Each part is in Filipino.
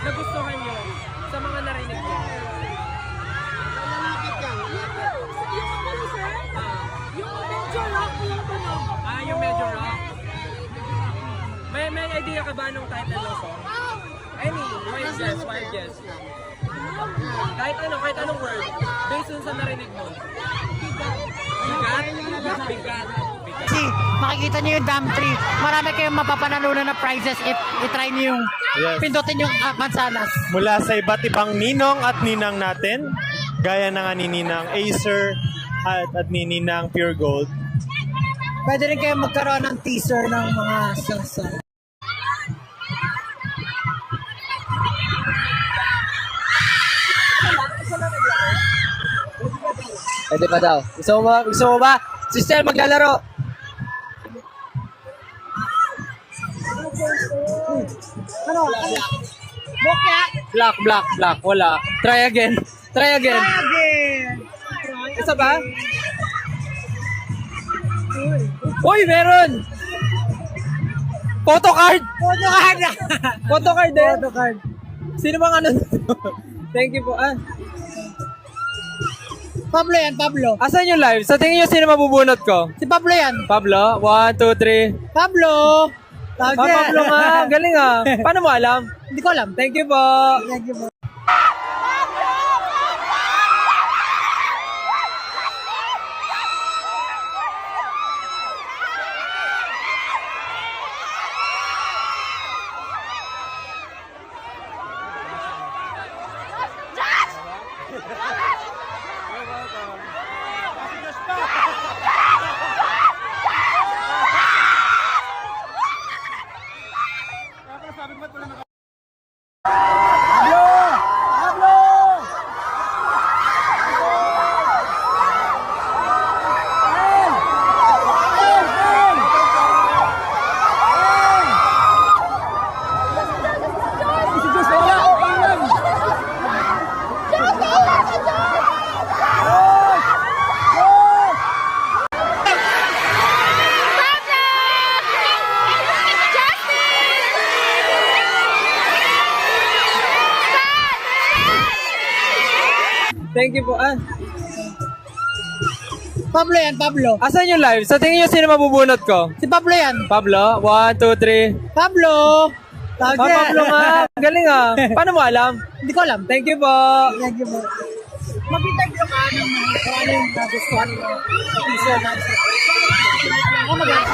nagustuhan nyo sa mga narinig nyo? Yung medyo rock. May idea ka ba nung title ng song? Any, wild guess. Kahit anong word, based on sa narinig mo. Bigat. Kasi makikita niyo yung dam tree. Marami kayong mapapanalunan na prizes if i-try niyo yung pindutin yung mansanas. Mula sa iba't ibang ninong at ninang natin, gaya na nga ni Ninang Acer at ni Ninang Pure Gold. Pwede rin kayo magkaroon ng teaser ng mga songs. Pwede pa daw. Gusto mo ba? Sister, maglalaro. Ano? Black. Wala. Try again. Isa ba? Uy, meron! Photocard din. Sino bang ano? Thank you po. Pablo yan, Pablo. Asan yung live? Sa tingin nyo, sino mabubunot ko? Si Pablo yan. Pablo? 1, 2, 3. Pablo! Pablo nga. Galing ah. Paano mo alam? Hindi ko alam. Thank you po. Thank you po. Thank you po. Pablo yan, Pablo. Asan yung live? Sa tingin nyo, sino mabubunot ko? Si Pablo yan. Pablo? 1, 2, 3. Pablo! Pablo nga. Galing ah. Paano mo alam? Hindi ko alam. Thank you po. Thank you po. Mag-interview ka ng mga kung ano yung nagustuhan mo. Teaser na. Oh, maganda.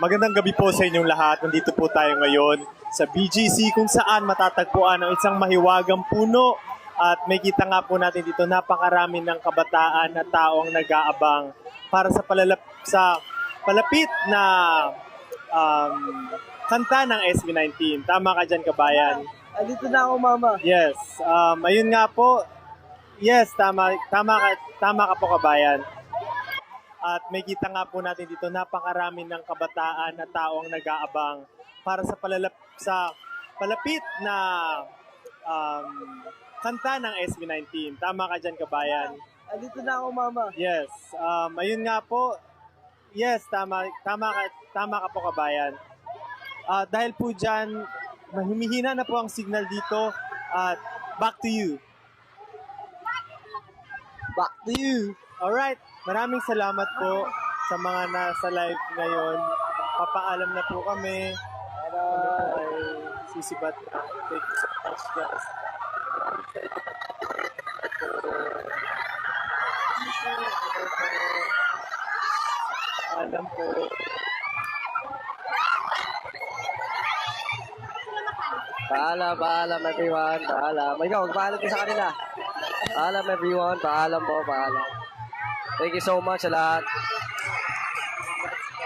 Magandang gabi po sa inyong lahat. Nandito po tayo ngayon sa BGC kung saan matatagpuan ang isang mahiwagang puno. At may kita nga po natin dito napakarami ng kabataan at taong nag-aabang para sa palapit na kanta ng SB19. Tama ka dyan, kabayan? Andito na ako, mama. Yes. Ayun nga po. Yes, tama ka po, kabayan. At may kita nga po natin dito napakarami ng kabataan at taong nag-aabang para sa palapit na kanta ng SB19. Tama ka dyan, kabayan? Andito na ako, mama. Yes. Ayun nga po. Yes, tama ka po, kabayan. Dahil po dyan, humihina na po ang signal dito. At back to you. Back to you. Alright. Maraming salamat po sa mga nasa live ngayon. Papaalam na po kami. Ay sisibat na. Thank you so much, guys. Alam po. Paalam everyone. Paalam. Ikaw, magpaalam ka sa kanila. Paalam everyone. Paalam po. Paalam. Thank you so much sa lahat.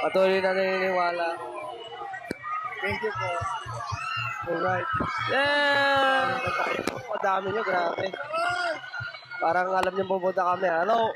Patuloy na naniniwala. Thank you po. Alright. Yeah! Madami nyo, grabe. Parang alam nyo pupunta kami. Hello?